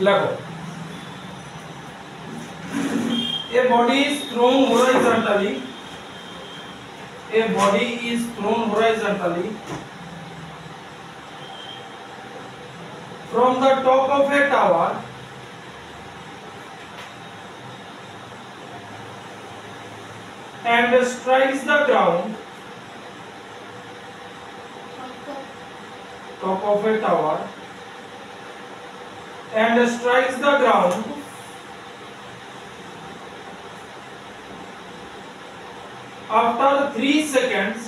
লেখো a body is thrown horizontally from the top of a tower and strikes the ground top of a tower and strikes the ground after 3 seconds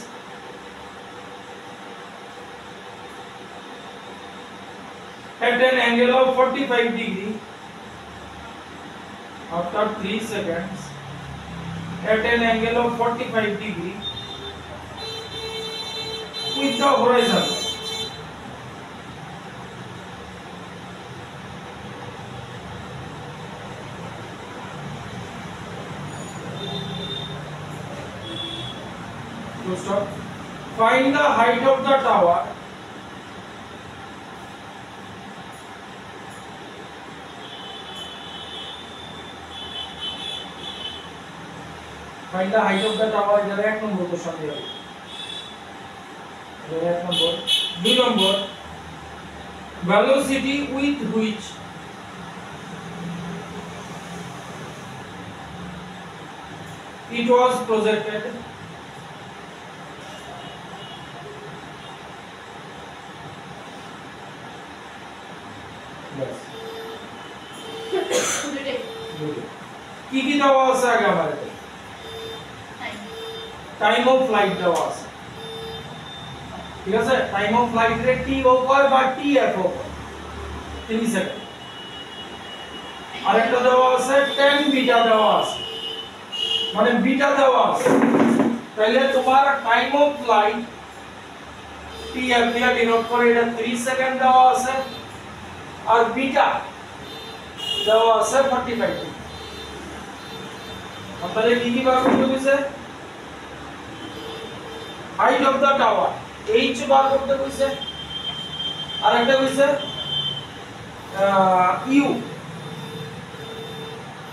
at an angle of 45 degree after 3 seconds at an angle of 45 degree with the horizon. So stop. Find the height of the tower Find the height of the tower. इधर एक number question दिया है. इधर एक number. 2 number. Velocity with which it was projected. Yes. কি কি দেওয়া আছে আগে আমাদের? টাইম অফ ফ্লাইট দেওয়া আছে, ঠিক আছে? টাইম অফ ফ্লাইট রে টি ওভার বা টি এফ ওভার 3 সেকেন্ড। আরেকটা দেওয়া আছে tan বিটা দেওয়া আছে, মানে বিটা দেওয়া আছে। তাহলে তোমার time of flight T F দিয়ে ডিনোট করে এটা 3 সেকেন্ড দেওয়া আছে, আর বিটা দেওয়া আছে 45 ডিগ্রি। তাহলে কি কি বার করতে হইছে? Height of the tower h বার করতে হইছে, আর একটা হইছে u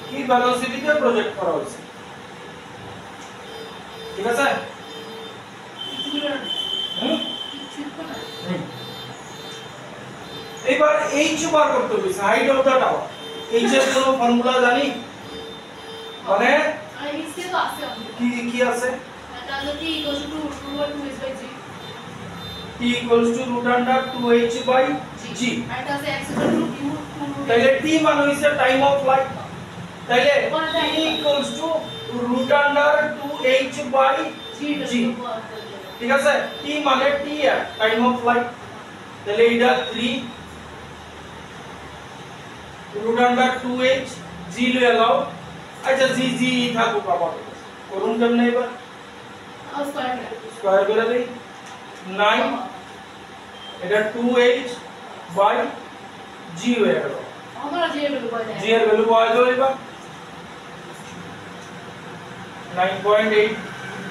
কি ভেলোসিটিতে প্রজেক্ট করা হইছে, ঠিক আছে? এবার h বার করতে হইছে, height of the tower. h এর কোনো ফর্মুলা জানি? মানে কি কি আছে? t equals to root under 2h by g, তাহলে t মান হইছে টাইম অফ ফ্লাইট, তাহলে t equals to root under 2h by g, ঠিক আছে? t মানে t এর টাইম অফ ফ্লাইট, তাহলে এটা 3 root under 2h g লয়ে নাও। আচ্ছা g g থাকুক, আবার করুন কেমনে? এবার স্কয়ার করে দেই, 9 এটা 2h বাই g হয়ে গেল। আমরা g এর ভ্যালু পাওয়া গেল এবার 9.8।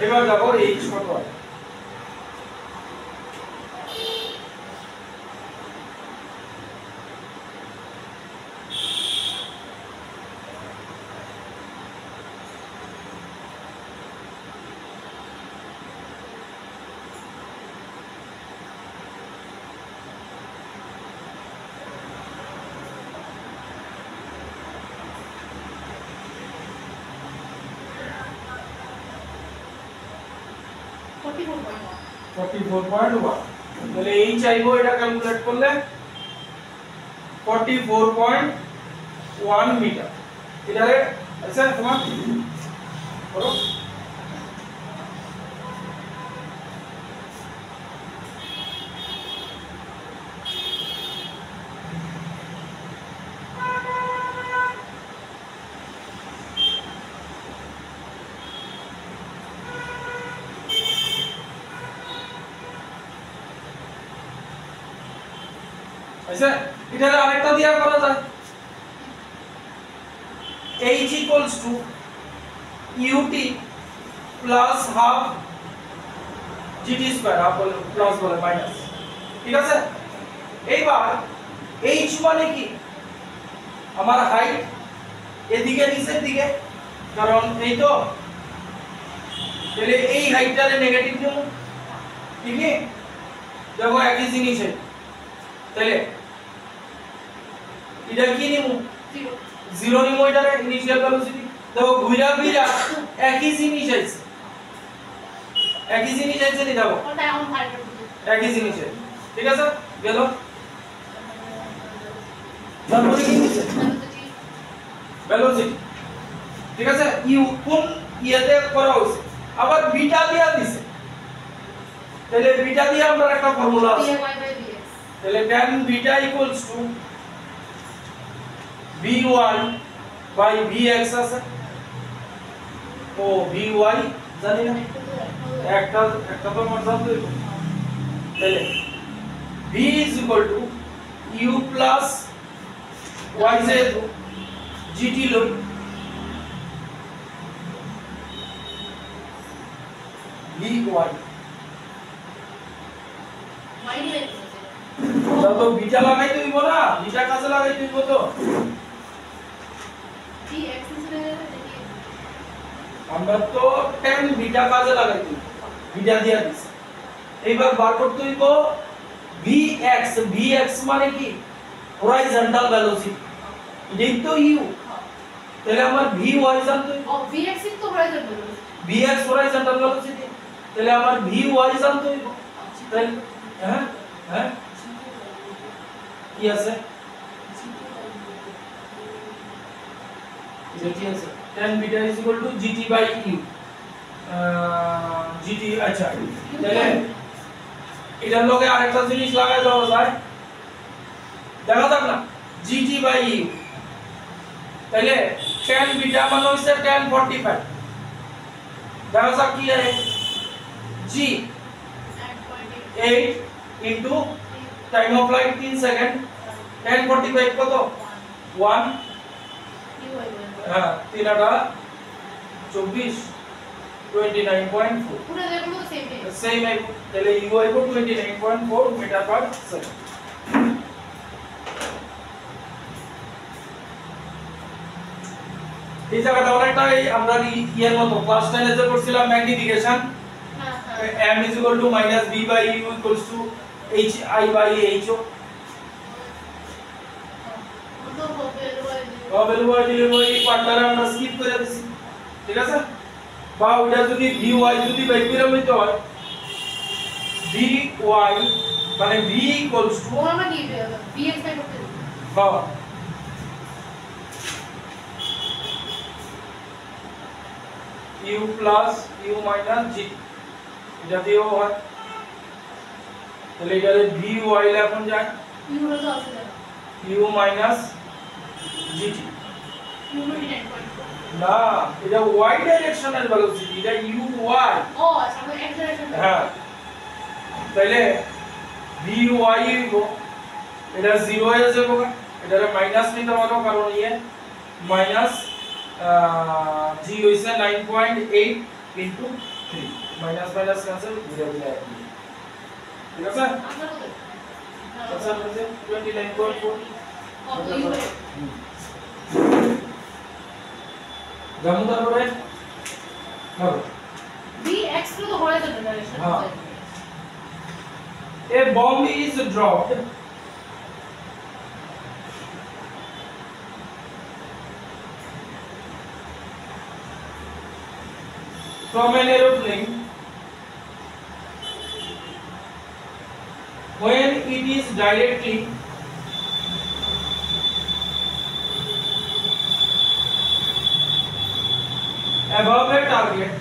এবার দেখো h কত হয়। তাহলে এই চাইবো, এটা ক্যালকুলেট করলে 44.1 মিটার। এটারে আচ্ছা তোমার করো, আচ্ছা এটারে আরেকটা দিয়া করা যায়। h equals to ut plus half gt square, half বলে প্লাস বলে মাইনাস, ঠিক আছে? এইবার h মানে কি? আমার হাইট এদিকে নিচের দিকে, কারণ এই তো, তাহলে এই হাইটটারে নেগেটিভ নিব, ঠিক আছে? দেখো একই জিনিস আছে, তাহলে এটা কি নিব? জিরো নিব, এটারে ইনিশিয়াল ভেলোসিটি। দেখো ঘুরা ফিরা একই জিনিস আছে, একই জিনিস আছে নি, দেখো একই জিনিস আছে, ঠিক আছে? গেল, তারপরে কি নিছে? ভেলোসিটি, ঠিক আছে? ইউ কোন ইয়াতে করা হইছে, আবার বিটা দিয়া দিছে, তাহলে বিটা দিয়ে আমরা একটা ফর্মুলা আছে, তাহলে tan beta equals to vy by vx আছে। ও vy জানি না, একটা একটা তো আমার জানতে হবে, তাহলে v is equal to u plus yz gt লই, vy তো বিটা লাগাই দিইব না, বিটা কাজে লাগাই দিইব তো, আমরা তো tan বিটা কাজে লাগাই দিই, বিটা দিয়া দিছি। এইবার বার করতে হইব vx, vx মানে কি? হরাইজন্টাল ভেলোসিটি, এটাই তো u, তাহলে আমার vy জানতে হইব। vx তো horizontal velocity, vx horizontal velocity, তাহলে আমার vy জানতে হইব। তাহলে হ্যাঁ হ্যাঁ কি আছে? যেটি আছে tan beta is equal to gt by u, gt, আচ্ছা তাহলে এটার লগে আরেকটা জিনিস লাগাই দেওয়া যায়, দেখা যাক না, gt by u, তাহলে tan বিটা মানে হইছে tan 45, দেখা যাক কি আছে, g 8 into time of light 3 second, tan 45 কত? 1, হ্যাঁ 3 8 24, 29.4, পুরো যেগুলো সেম সেম আই, তাহলে u আইবো 29.4 মিটার পার সেকেন্ড। এই জায়গাটা অনেকটা আমরা ইয়ার মতো ক্লাস 10 এ যে করছিলাম magnification, m is equal to minus b by u equals to h I by h o, value by দিলে ওই পার্টটা আমরা স্কিপ করে দিছি, ঠিক আছে? বা ওটা যদি vy যদি বাই করে হইতো হয় vy মানে v equals to আমরা কি vx বাই করতে দিব, বাবা u plus u minus g, এটা দিয়েও হয়, তাহলে এটারে vy এখন যায় u হলো তো আছে u minus gt, u 29.4, না এটা y ডাইরেকশনাল ভেলোসিটি, এটা uy, ও আচ্ছা আমরা x ডাইরেকশন, হ্যাঁ তাহলে vy হইব, এটা 0 হয়ে যাবে, এটারে মাইনাস নিতে পারো, কারণ ইয়ে মাইনাস g হইছে 9.8 into 3, মাইনাস মাইনাস ক্যান্সেল, ঘুরে ঘুরে ঠিক আছে? আমরা কত আচ্ছা হচ্ছে 29.4, কত u বাই যেমন তারপরে ধরো vx তো হরাইজন্টাল ডাইরেকশন, হ্যাঁ, a bomb is dropped from an aeroplane when it is directly above a target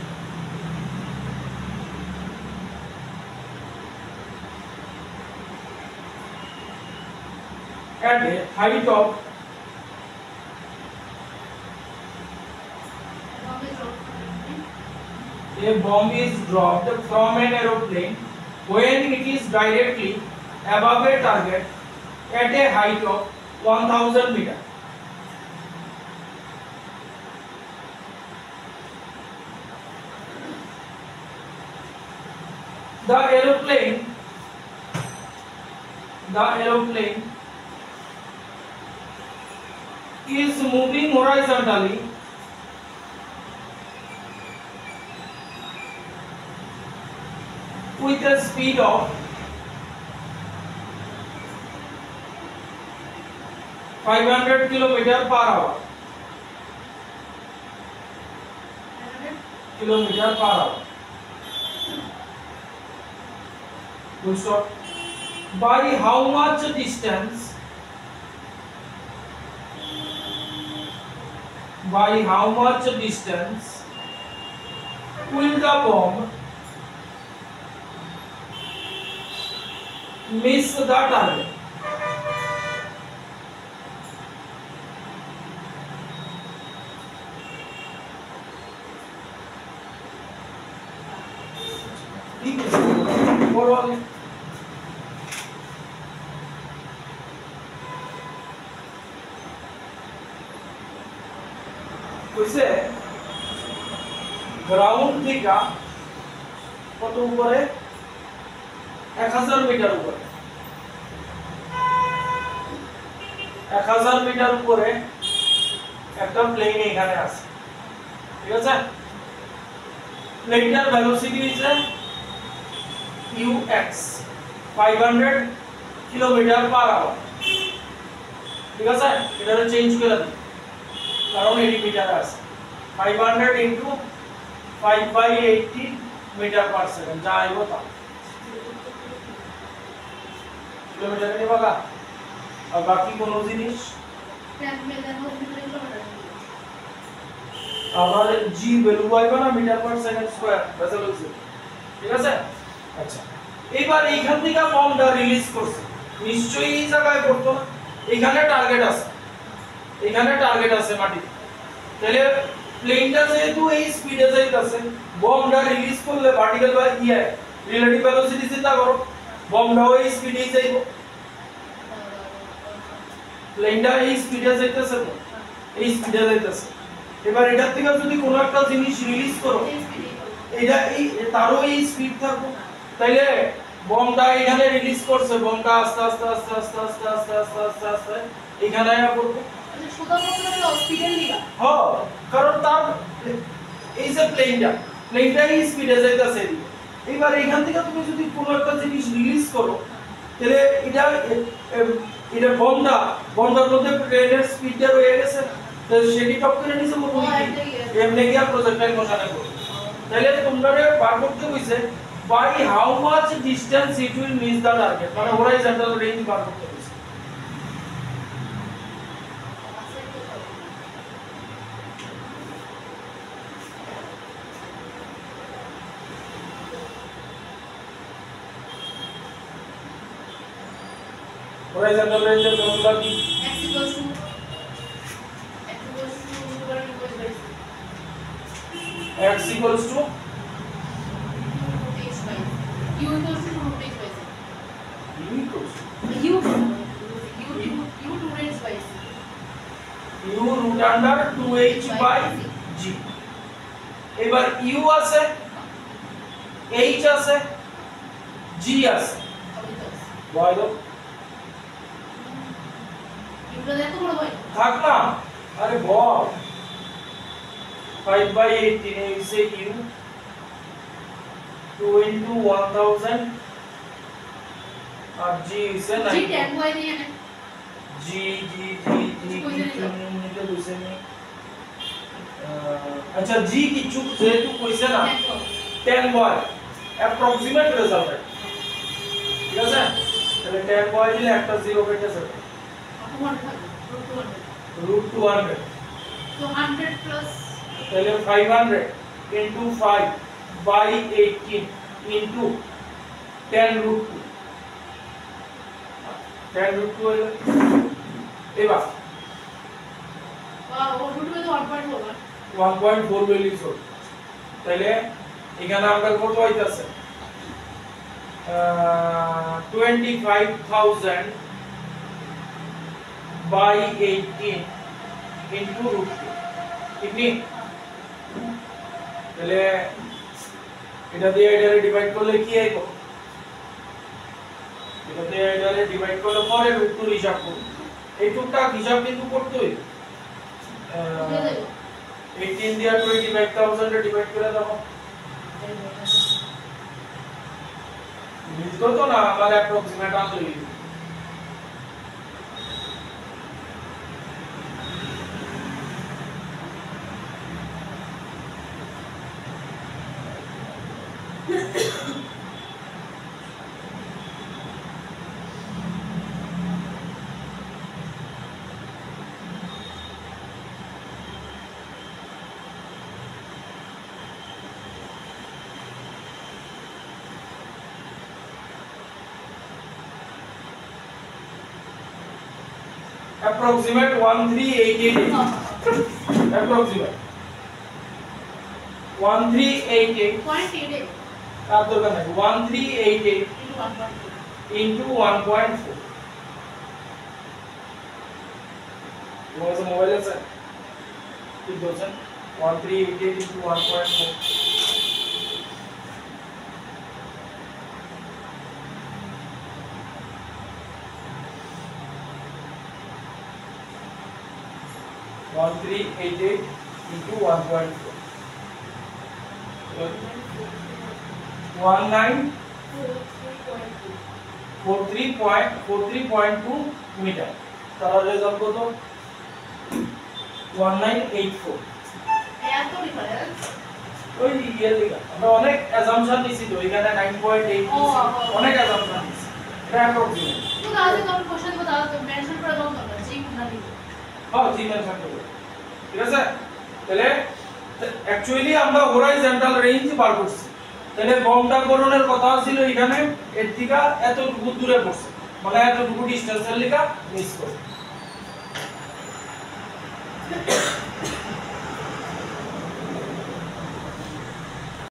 at a height of a bomb is dropped from an aeroplane when it is directly above a target at a height of 1000 meter. The aeroplane is moving horizontally with a speed of 500 kilometer per hour. Kilometer per hour. Full stop. By how much distance? By how much distance will the bomb miss the target? Overall, কইছে ground থেকে কত উপরে 1000 metre উপরে 1000 metre উপরে একটা plane এখানে আছে ঠিক আছে প্লেনটার ভেলোসিটি হইছে ux 500 কিলোমিটার পার আওয়ার ঠিক আছে এটারে চেঞ্জ করে দিই কারণ 80 মিটার আছে 500 ইনটু 5/80 মিটার পার সেকেন্ড যা আইব তা কিলোমিটারে নিবালা আর বাকি কোন জিনিস 10 মিটার আমার জি ভ্যালু আইব না মিটার পার সেকেন্ড স্কয়ার বুঝা গেছে ঠিক আছে আচ্ছা এবার এইখান থেকে বমটা রিলিজ করছে নিশ্চয়ই এই জায়গায় পড়তো না এখানে টার্গেট আছে মাটি তাহলে প্লেনটা যেহেতু এই স্পিডে যাইতাছে বমটা রিলিজ করলে ভার্টিক্যাল বা রিলেটিভ ভেলোসিটি চিন্তা করো বমটা ওই স্পিডেই যাইবো প্লেনটা এই স্পিডে যাইতাছে তো এই স্পিডে যাইতাছে এবার এটা থেকে যদি কোনো একটা জিনিস রিলিজ করো এটা এই তারও এই স্পিড থাকবে তাইলে বমটা এখানে রিলিজ করছে বমটা আস্তে আস্তে আস্তে আস্তে আস্তে আস্তে আস্তে আস্তে আস্তে এখানে আয়া পড়বে শুধুমাত্র স্পিডের লিগা হ্যাঁ কারণ তার এই যে প্লেনটা এই স্পিডে যাইতাছে এবার এখান থেকে তুমি যদি কোনো একটা জিনিস রিলিজ করো তাহলে এটা বমটার মধ্যে প্লেনের স্পিডটা রয়ে গেছে তো সেটি টপ করে নিছে বলবো কি এমনি গিয়া প্রজেক্টাইল বসানো করবে তাহলে তোমরা বার করতে কইছে by how much distance it will miss the target মানে horizontal range বার করতে কইছে horizontal range এর ফর্মুলা কি x equals to u root under 2h by g এবার u আছে h আছে g আছে বলো থাক না আরে বল 5/18 is a u 2 into 1000 और g is a 9 g নিতে কইছে নি আচ্ছা g কিছু যেহেতু কইছে না 10 বয় অ্যাপ্রক্সিমেট রেজাল্ট ঠিক আছে তাহলে 10 বয় দিলে একটা 0 কেটে যাবে root 200 so 100 plus তাহলে 500 into 5 by 18 into 10 root 2 10 root 2 হলো এবার root 2 তো 1.4 ভ্যালু সর তাহলে এখানে আমরা কত হইতাছে 25000 by 18 into root 2 ঠিক নেই তাহলে এটা দিয়ে এটারে ডিভাইড করলে কি আইব এটা দিয়ে এটারে ডিভাইড করলে পরে রুট 2 হিসাব করব এই টুকটাক হিসাব কিন্তু করতে হইবে দিয়ে দেবো 18 দিয়ে 25000 এ ডিভাইড করে দাও মিলতো তো না আমার অ্যাপ্রক্সিমেট আনলি approximate 1388 approximate 1388 0.88 তার দরকার নাই 1388 into 1.2 into 1.4 তোমার কাছে মোবাইল আছে কি বলছেন 1388 into 1.4 1388 into 1.4 1943.2 মিটার তার রেজাল্ট কত 1984 এত ডিফারেন্স ওই ইয়ে লিখা আমরা অনেক অ্যাজাম্পশন নিছি তো এখানে 9.8 অনেক অ্যাজাম্পশন নিছি এটা অ্যাপ্রক্সিমেট তো তাহলে তো আমি কোশ্চেন দেবো তাহলে তো মেনশন করে দাও না জি না লিখো হ্যাঁ জি মেনশন করব ঠিক আছে তাহলে অ্যাকচুয়ালি আমরা হরাইজন্টাল রেঞ্জ বার করছি তাহলে বমটা করণের কথা ছিল এখানে এর থেকে এতটুকু দূরে পড়ছে মানে এতটুকু ডিসটেন্সের লিখা মিস করে